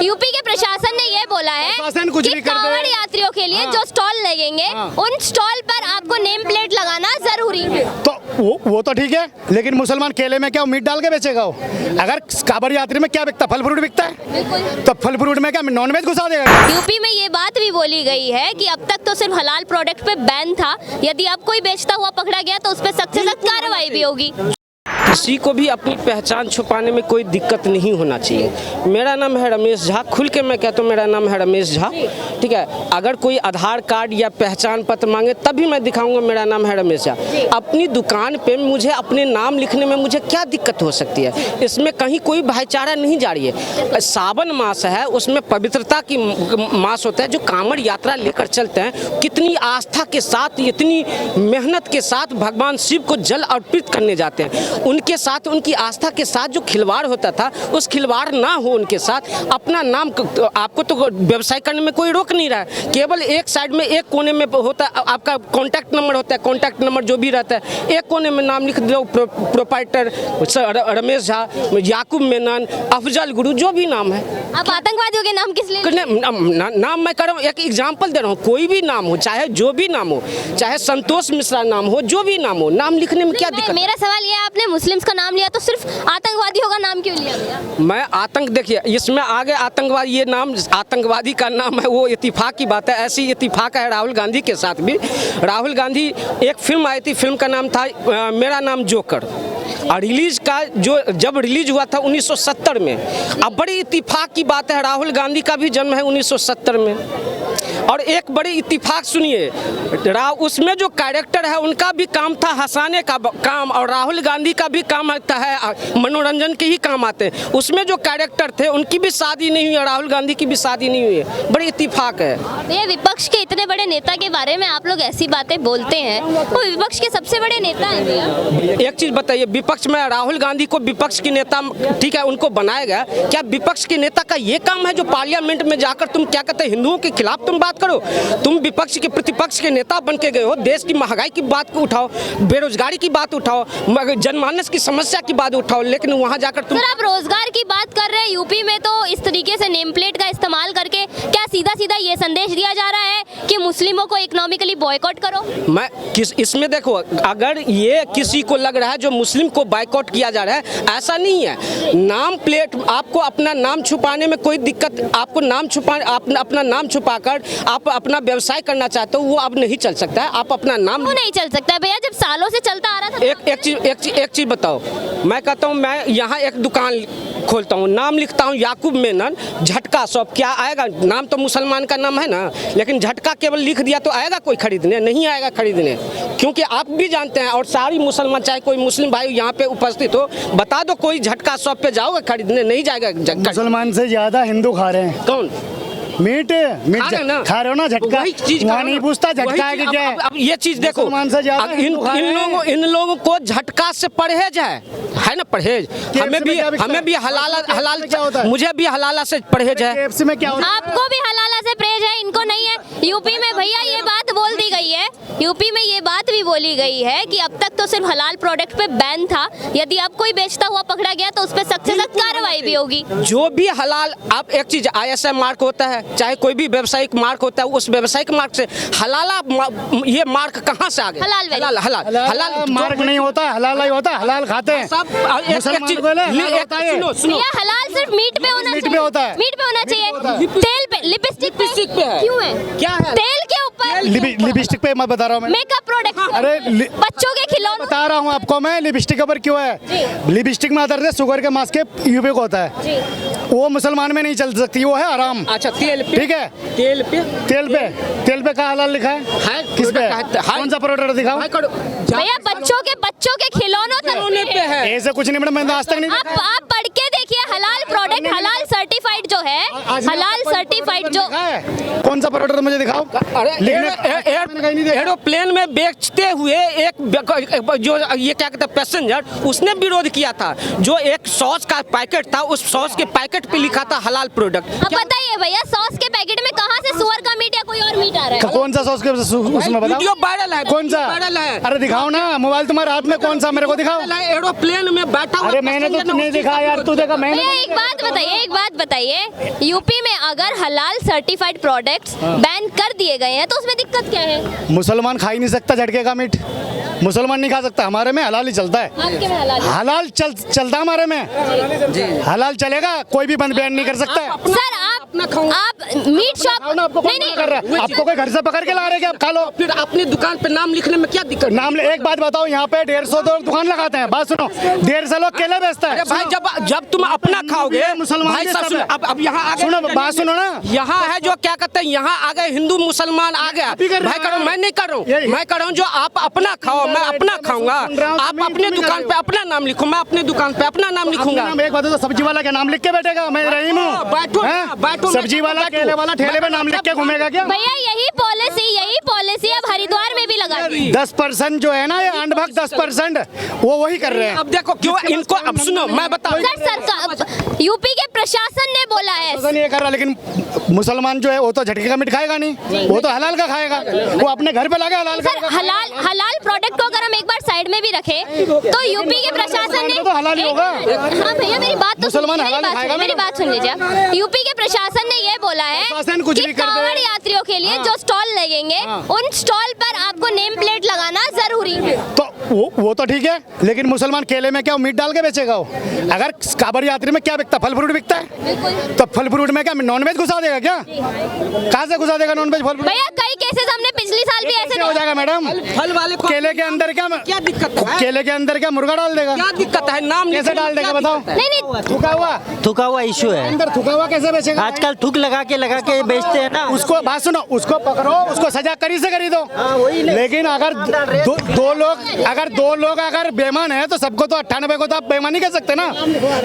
UP के प्रशासन ने ये बोला है कुछ कि भी कर दे। कांवड़ यात्रियों के लिए जो स्टॉल लगेंगे उन स्टॉल पर आपको नेम प्लेट लगाना जरूरी है। तो वो तो ठीक है, लेकिन मुसलमान केले में क्या मीट डाल के बेचेगा? वो अगर कांवड़ यात्री में क्या बिकता, फल फ्रूट बिकता है, बिल्कुल। तो फल फ्रूट में क्या नॉनवेज घुसा देगा? यूपी में ये बात भी बोली गई है कि अब तक तो सिर्फ हलाल प्रोडक्ट पे बैन था, यदि अब कोई बेचता हुआ पकड़ा गया तो उस पर सख्त से सख्त कार्रवाई भी होगी। किसी को भी अपनी पहचान छुपाने में कोई दिक्कत नहीं होना चाहिए। मेरा नाम है रमेश झा, खुल के मैं कहता हूँ मेरा नाम है रमेश झा, ठीक है। अगर कोई आधार कार्ड या पहचान पत्र मांगे तभी मैं दिखाऊंगा मेरा नाम है रमेश झा। अपनी दुकान पे मुझे अपने नाम लिखने में मुझे क्या दिक्कत हो सकती है? इसमें कहीं कोई भाईचारा नहीं जा रही है। सावन मास है, उसमें पवित्रता की मास होता है। जो कांवड़ यात्रा लेकर चलते हैं, कितनी आस्था के साथ, इतनी मेहनत के साथ भगवान शिव को जल अर्पित करने जाते हैं। उनके साथ, उनकी आस्था के साथ जो खिलवाड़ होता था, उस खिलवाड़ ना हो उनके साथ। अपना नाम, आपको तो व्यवसाय करने में कोई रोक नहीं रहा है। केवल एक साइड में, एक कोने में होता है आपका कॉन्टैक्ट नंबर होता है, कॉन्टैक्ट नंबर जो भी रहता है, एक कोने में नाम लिख दो, प्रोप्राइटर रमेश झा, याकूब मेनन, अफजल गुरु, जो भी नाम है। आप आतंकवादियों के नाम किस लिए? नाम मैं कर रहा हूँ, एक एग्जाम्पल दे रहा हूँ। कोई भी नाम हो, चाहे जो भी नाम हो, चाहे संतोष मिश्रा नाम हो, जो भी नाम हो, नाम लिखने में क्या दिक्कत? मेरा सवाल ये है, आपने मुस्लिम्स का नाम लिया तो सिर्फ आतंकवादियों का नाम क्यों लिया भैया? मैं आतंक, देखिए इसमें आगे आतंकवादी, ये नाम आतंकवादी का नाम है, वो इत्तिफाक की बात है। ऐसी इत्तिफाक है राहुल गांधी के साथ भी। राहुल गांधी, एक फिल्म आई थी, फिल्म का नाम था मेरा नाम जोकर, और रिलीज का जब रिलीज हुआ था 1970 में। अब बड़ी इत्तिफाक की बात है, राहुल गांधी का भी जन्म है 1970 में। और एक बड़ी इत्तिफाक सुनिए, उसमें जो कैरेक्टर है उनका भी काम था हंसाने का काम, और राहुल गांधी का भी काम आता है मनोरंजन के ही काम आते हैं। उसमें जो कैरेक्टर थे उनकी भी शादी नहीं हुई, राहुल गांधी की भी शादी नहीं हुई है। बड़ी इत्तिफाक है। ये विपक्ष के इतने बड़े नेता के बारे में आप लोग ऐसी बातें बोलते हैं, वो विपक्ष के सबसे बड़े नेता हैं भैया। एक चीज बताइए, विपक्ष में राहुल गांधी को विपक्ष के नेता, ठीक है, उनको बनाया गया। क्या विपक्ष के नेता का ये काम है जो पार्लियामेंट में जाकर तुम क्या कहते हैं, हिंदुओं के खिलाफ तुम बात करो? तुम विपक्ष के प्रतिपक्ष के नेता बन के गए हो, देश की महंगाई की बात को उठाओ, बेरोजगारी की बात उठाओ, जनमानस की समस्या की बात उठाओ, लेकिन वहां जाकर तुम। सर, आप रोजगार की बात कर रहे हैं यूपी में, तो इस तरीके से नेम प्लेट का इस्तेमाल करके क्या सीधा सीधा ये संदेश दिया जा रहा है कि मुस्लिमों को इकोनॉमिकली बॉयकॉट करो? मैं इसमें देखो, अगर ये किसी को लग रहा है जो मुस्लिम को बाइकआउट किया जा रहा है, ऐसा नहीं है। नाम प्लेट, आपको अपना नाम छुपाने में कोई दिक्कत, आपको नाम छुपा, अपना नाम छुपाकर आप अपना व्यवसाय करना चाहते हो, वो अब नहीं चल सकता है। आप अपना नाम, वो नहीं चल सकता है भैया, जब सालों से चलता आ रहा था। एक चीज बताओ, मैं कहता हूँ मैं यहाँ एक दुकान खोलता हूँ, नाम लिखता हूँ याकूब मेनन झटका शॉप, क्या आएगा? नाम तो मुसलमान का नाम है ना, लेकिन झटका केवल लिख दिया तो आएगा कोई खरीदने? नहीं आएगा खरीदने, क्योंकि आप भी जानते हैं, और सारी मुसलमान, चाहे कोई मुस्लिम भाई यहाँ पे उपस्थित हो, बता दो कोई झटका शॉप पे जाओगे खरीदने? नहीं जाएगा। मुसलमान से ज्यादा हिंदू खा रहे हैं। कौन मीट खा रहे हो ना? झटका वहाँ नहीं पूछता झटका है कि क्या है। अब ये चीज देखो, इन लोगों को झटका से परहेज है ना, परहेज। हमें भी हलाला, मुझे भी हलाला से परहेज है। आपको भी हलाला से परहेज है, इनको नहीं है। यूपी में भैया ये बात बोल दी गई है, यूपी में ये बात भी बोली गई है कि अब तक तो सिर्फ हलाल प्रोडक्ट पे बैन था, यदि अब कोई बेचता हुआ पकड़ा गया तो उस पर सख्त से सख्त कार्रवाई भी होगी। जो भी हलाल, आप एक चीज, ISI मार्क होता है, चाहे कोई भी व्यावसायिक मार्क होता है, उस व्यावसायिक मार्क से हलाला, ये मार्क कहाँ से आ गया? हलाल मार्क नहीं होता, हलाल ही होता है, हलाल खाते हैं सब। सुनो, हलाल सिर्फ मीट पे होना चाहिए, होता है, मीट पे होना चाहिए। तेल पे, लिपस्टिक पे है, क्यों है? क्या है? तेल के ऊपर लिपस्टिक पे मैं बता रहा हूँ, मेकअप प्रोडक्ट, अरे बच्चों के खिलौने बता रहा हूँ आपको मैं, लिपस्टिक के ऊपर क्यों है? लिपस्टिक में अदर शुगर के मास्क के यूपी को होता है, वो मुसलमान में नहीं चल सकती, वो है हराम। अच्छा, तेल पे, ठीक है, तेल पे का हलाल लिखा है? किस पे? कौन सा प्रोडक्ट दिखाओ भैया? बच्चों के खिलौनों पे है। ऐसे कुछ नहीं मैडम, मैंने आज तक नहीं देखा। आप पढ़ के देखिए, हलाल प्रोडक्ट, हलाल सर्टिफाइड जो है, हलाल सर्टिफाइड जो, कौन सा प्रोडक्ट मुझे दिखाओ। एरोप्लेन में बेचते हुए एक जो ये क्या कहते हैं पैसेंजर, उसने विरोध किया था। जो एक सॉस का पैकेट था, उस सॉस के पैकेट पे लिखा था हलाल प्रोडक्ट। अब बताइए भैया, सॉस के पैकेट में कहाँ से सुअर का मीट या कोई और मीट आ रहा है। कौन सा सॉस के उसमें बताओ, वीडियो वायरल है, कौन सा वायरल है। अरे दिखाओ ना, मोबाइल तुम्हारे हाथ में, कौन सा मेरे को दिखाओ। एरोप्लेन में बैठा हुआ अरे मैंने तो पैसेंजर नहीं देखा यार, तू देखा मैंने। भैया एक बात बताइए, यूपी में अगर हलाल सर्टिफाइड प्रोडक्ट्स बैन कर दिए गए हैं तो उसमें दिक्कत क्या है? मुसलमान खा ही नहीं सकता झटके का मीट, मुसलमान नहीं खा सकता, हमारे में हलाल ही चलता है। आपके में हलाल है? हलाल चलता हमारे में, हलाल चलेगा, कोई भी बंद बैन नहीं कर सकता है। सर आप मीट शॉप आपको नहीं नहीं कर रहा है, आपको कोई घर से पकड़ के ला रहे हैं, आप खा लो। फिर अपनी दुकान पे नाम लिखने में क्या दिक्कत? नाम एक बात बताओ, यहाँ पे 150 दुकान लगाते हैं, बात सुनो, 150 लोग केले बेचता है। अरे भाई जब तुम अपना खाओगे, मुसलमान भाई के सब सब सुनो, है। अब यहाँ आ गए, सुनो बात सुनो ना, यहाँ है जो क्या कहते हैं, यहाँ आ गए हिंदू मुसलमान आ गया। अभी कर रहे भाई हो। कर रहा हूँ, मैं नहीं कर रहा हूँ, यही। मैं कर रहा हूँ जो आप अपना खाओ, मैं अपना खाऊंगा। सुन रहा हूँ, आप तुम अपने भी कर दुकान रहे पे अपना नाम लिखो, मैं अपने दुकान पे अपना नाम लिखूंगा। नाम एक बात तो सब्जी वाला क्या नाम लिख के बैठेगा, मैं रहीम हूँ, बैठो ना, हैं? बैठो ना, सब्जी वाला बैठो। केले वाला ठेले पे नाम लिख के घूमेगा क्या? भैया यही पॉलिसी अब हरिद्वार में भी लगा दी। 10% जो है ना, ये अंडभग 10% वो वही कर रहे हैं। अब देखो क्यों इनको, अब सुनो मैं बताऊँ, सर सरकार यूपी के प्रशासन ने बोला है। पता नहीं ये कर रहा, लेकिन मुसलमान जो है वो तो झटके का मीट खाएगा नहीं, वो तो हलाल का खाएगा, वो अपने घर पे लगा हलाल सर का। हलाल प्रोडक्ट को अगर हम एक बार साइड में भी रखें तो यूपी के प्रशासन ने तो हलाल ही होगा। हाँ भैया मेरी बात तो मुसलमान सुनिए, हलाल खाएगा ना। मेरी बात सुन लीजिए। यूपी के प्रशासन ने ये बोला है प्रशासन कुछ कि भी कर दे। कांवड़ यात्रियों के लिए जो स्टॉल लगेंगे उन स्टॉल पर आपको नेम प्लेट लगाना जरूरी है। तो वो तो ठीक है, लेकिन मुसलमान केले में क्या मीट डाल के बेचेगा वो? अगर कांवड़ यात्री में क्या बिकता, फल फ्रूट बिकता है, तो फल फ्रूट में क्या नॉनवेज घुसा देगा क्या? कहाँ से घुसा देगा नॉनवेज फल फ्रूट? भैया कई केसेस हमने पिछली साल भी ऐसे हो जाएगा मैडम, फल वाले को केले के अंदर क्या दिक्कत है? केले के अंदर क्या मुर्गा डाल देगा? क्या दिक्कत है? नाम कैसे लिखने में डाल देगा क्या बताओ? दिक्कत है? नहीं थुका हुआ इशू है। अंदर थुका हुआ कैसे बेचेगा? आजकल थूक लगा के बेचते हैं ना। उसको बात सुनो, उसको पकड़ो, उसको सजा करी से करी दो। लेकिन अगर दो लोग अगर बेईमान है तो सबको तो 98 को तो आप बेईमान नहीं कह सकते ना।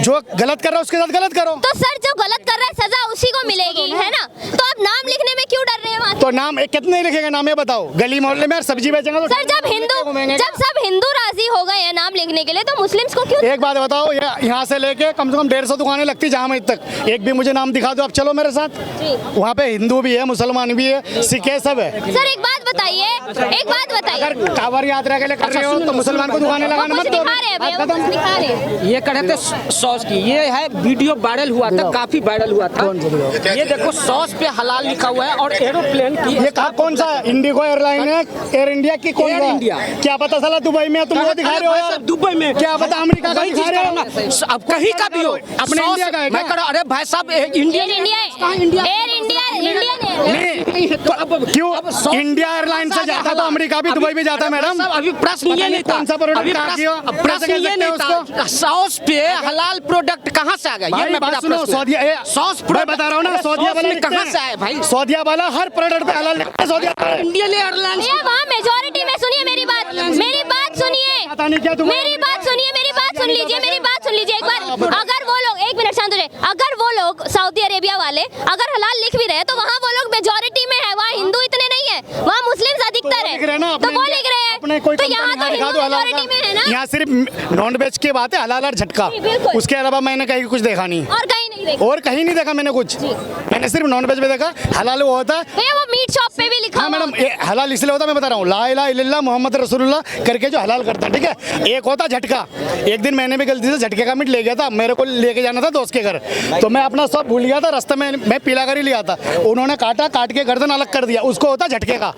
जो गलत कर रहा है उसके साथ गलत करो। तो सर जो गलत कर रहा है सजा उसी को मिलेगी, है ना? तो आप नाम लिखने में क्यों डर रहे हैं वहाँ? तो नाम कितने लिखेंगे, नाम ये बताओ। गली मोहल्ले में सब्जी बेचेंगे तो सर जब सब हिंदू राजी हो गए हैं नाम लिखने के लिए तो मुस्लिम्स को क्यों? एक बात बताओ, यहाँ से लेके कम से कम 150 दुकानें लगती जहाँ में तक, एक भी मुझे नाम दिखा दो, आप चलो मेरे साथ। वहाँ पे हिंदू भी है, मुसलमान भी है, सिख है, सब है। सर एक बात बताइए अगर कांवड़ यात्रा के लिए कर रहे हो तो मुसलमान को दुकानें लगाना मत दो। दिखा रहे हैं भैया, वो कुछ दिखा रहे हैं। ये कह रहे थे सॉस की, ये है वीडियो वायरल हुआ था, काफी वायरल हुआ था। ये देखो सॉस पे हलाल लिखा हुआ है और एरोप्लेन की। ये कौन सा है? इंडिगो एयरलाइन है, एयर इंडिया की कौन एयर सा? इंडिया। क्या पता साला दुबई में तुम वो दिखा रहे हो यार? दुबई में क्या पता अमेरिका का वही दिखा चीज रहे कर हो? रहा हूं मैं। अब कहीं का भी हो, अपने सॉस- इंडिया का है क्या? मैं कह रहा हूं, अरे भाई साहब इंडिया इंडियन नहीं, तो अब क्यों? अब सॉस- इंडिया एयरलाइन से जाता तो अमेरिका भी दुबई भी जाता मैडम। साहब, अभी प्रश्न ये नहीं था, कौन सा प्रोडक्ट अभी कहाँ किया? प्रश्न कैसे कह ये सकते नहीं हैं था, सॉस पे हलाल प्रोडक्ट कहाँ से आ गया? ये भाई मैं बात बड़ा सुनो, प्रश्न है। सौदिया सॉस मैं बता रहा हूँ ना, अरे सौदिया सॉस वाला में लिखते कहाँ हैं। से आया भाई? सौदिया वाला हर प्रोडक्ट पे हलाल लिखता है सौदिया वाला। इंडियन एयरलाइंस भैया वहाँ मेजोरिटी में सुनिए मेरी बात सुनिए पता नहीं क्या तुम्हें- मेरी बात सुनिए मेरी बात सुन लीजिए एक बार। अगर वो लोग एक मिनट शांत हो जाइए, अगर वो लोग सऊदी अरेबिया वाले अगर हलाल लिख भी रहे हैं तो वहाँ वो लोग मेजोरिटी में है, वहाँ हिंदू इतने नहीं है, वहाँ मुस्लिम अधिकतर लिख रहे हैं ना, है, तो अपने वो इंडिया- लिख रहे हैं। अपने कोई तो यहाँ कंपनी तो दिखा हिंदू दो हलाल मेजोरिटी में है का। ना, यहाँ सिर्फ नॉन वेज की बात है, हलाल और झटका, जी, बिल्कुल। उसके अलावा मैंने कहीं कुछ देखा नहीं, और कहीं नहीं देखा। और कहीं नहीं देखा मैंने कुछ। मैंने सिर्फ नॉन वेज में देखा, हलाल वो होता है। भैया वो मीट शॉप पे भी लिखा हाँ हुआ मैडम, ये हलाल इसलिए होता है, मैं बता रहा हूँ, ला इलाहा इल्लल्लाह मोहम्मद रसूलुल्लाह करके जो हलाल करता है, ठीक है। एक होता झटका, एक दिन मैंने भी गलती से झटके का मीट ले गया था, मेरे को लेके जाना था दोस्त के घर, तो मैं अपना सब भूल गया था, रास्ते में मैं पीला कर ही लिया था, उन्होंने काट के गर्दन अलग कर दिया, उसको होता झटके का।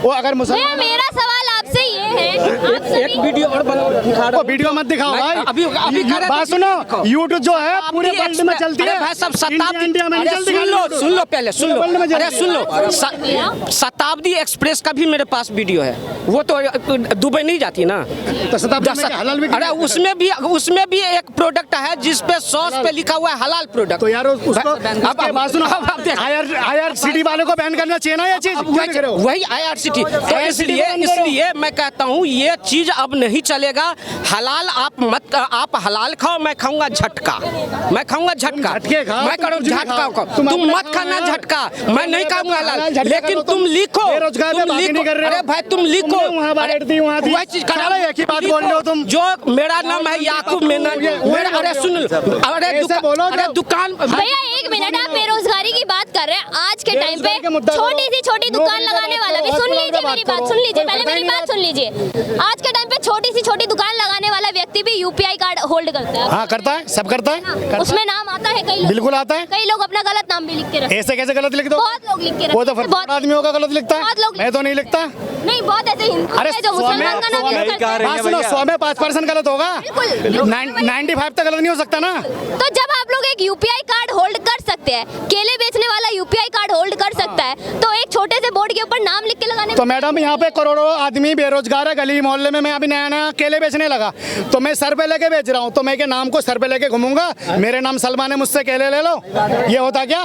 वो अगर भैया मुसलमान मेरा सवाल आपसे ये है, आप एक सभी वीडियो और बना दिखा रहा को वीडियो मत दिखाओ मैं भाई। अभी कह रहा था बात कि सुनो, दिखाओ। यूट्यूब जो है पूरे अपनी वर्ल्ड में चलती अरे है। भाई साहब शताब्दी, इंडिया में नहीं अरे चलती। सुन लो पहले सुन लो, वर्ल्ड में अरे चलती सुन लो, भैया। शताब्दी एक्सप्रेस का भी मेरे पास वीडियो है, वो तो दुबई नहीं जाती ना। तो शताब्दी में क्या हलाल भी अरे उसमें भी एक प्रोडक्ट है जिसपे सॉस पे लिखा हुआ है हलाल प्रोडक्ट। तो यार उसको अब बात सुनो, अब देख। IRCTC वाले को बैन करना चाहिए ना ये चीज। क्यों नहीं कर रहे हो? वही IRCTC, तो इसलिए मैं कहता हूँ ये चीज अब नहीं चलेगा। हलाल आप हलाल खाओ, मैं खाऊंगा झटका, मैं खाऊंगा झटका, झटके खाओ, मैं करूँ कुछ भी झटका खाओ। खाओ, तुम तुम अपना मत खाओ खाना यार। झटका, मैं नहीं खाऊंगा हलाल, झटका लेकिन करो, तुम लिखो, बेरोजगार पे बाकी नहीं कर रहे हो। अरे भाई तुम लिखो, वहाँ बैठ दी, वहाँ थी। वही चीज साला एक ही बात बोल रहे हो तुम। जो मेरा नाम है याकूब मेनन, मेरा अरे सुन लो, अरे ऐसे बोलो अरे दुकान भैया एक मिनट, आप बेरोजगारी की बात कर रहे हैं, आज के टाइम पे बेरोजगार के मुद्दा छोटी करो, सी छोटी दुकान नौकरी का लगाने बात वाला भी करो, सुन हॉस्पिटल लीजिए का मेरी बात बात करो, सुन लीजिए कोई पहले करता ही मेरी नहीं बात सुन लीजिए। आज के टाइम पे छोटी सी छोटी दुकान लगाने वाला व्यक्ति भी यूपीआई कार्ड होल्ड करता है। हाँ करता है, सब करता है, करता है। उसमें नाम आता है कई लोग, बिल्कुल आता है। कई लोग अपना गलत नाम भी लिख के रखते हैं। ऐसे कैसे गलत लिख दो? बहुत लोग लिख के रखते वो तो हैं, फर्स्ट आदमियों का गलत लिखता बहुत है, लोग मैं तो नहीं लिखता। नहीं बहुत ऐसे हिंदू अरे हैं जो मुसलमान का नाम यूज करते हैं। बात सुनो, 100 में 5% गलत होगा, बिल्कुल। 95 तक गलत नहीं हो सकता ना। तो जब आप लोग एक यूपीआई कार्ड होल्ड कर सकते हैं, केले बेचने वाला यूपीआई कार्ड होल्ड कर सकता है, तो एक छोटे से बोर्ड के ऊपर नाम लिख के लगाने तो मैडम यहाँ पे करोड़ों आदमी बेरोजगार है गली मोहल्ले में। मैं अभी नया नया केले बेचने लगा तो मैं सर पे लेके बेच रहा हूँ, तो मैं के नाम को सर पे लेके घूमूंगा, मेरे नाम सलमान है, मुझसे केले ले लो, ये होता क्या?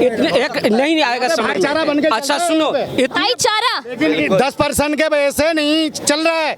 इतने एक नहीं आएगा समझ भाईचारा बन में। के अच्छा चल रहा है सुनो, यहाँ पे। इतने भाईचारा लेकिन 10% के वजह से नहीं चल रहा है,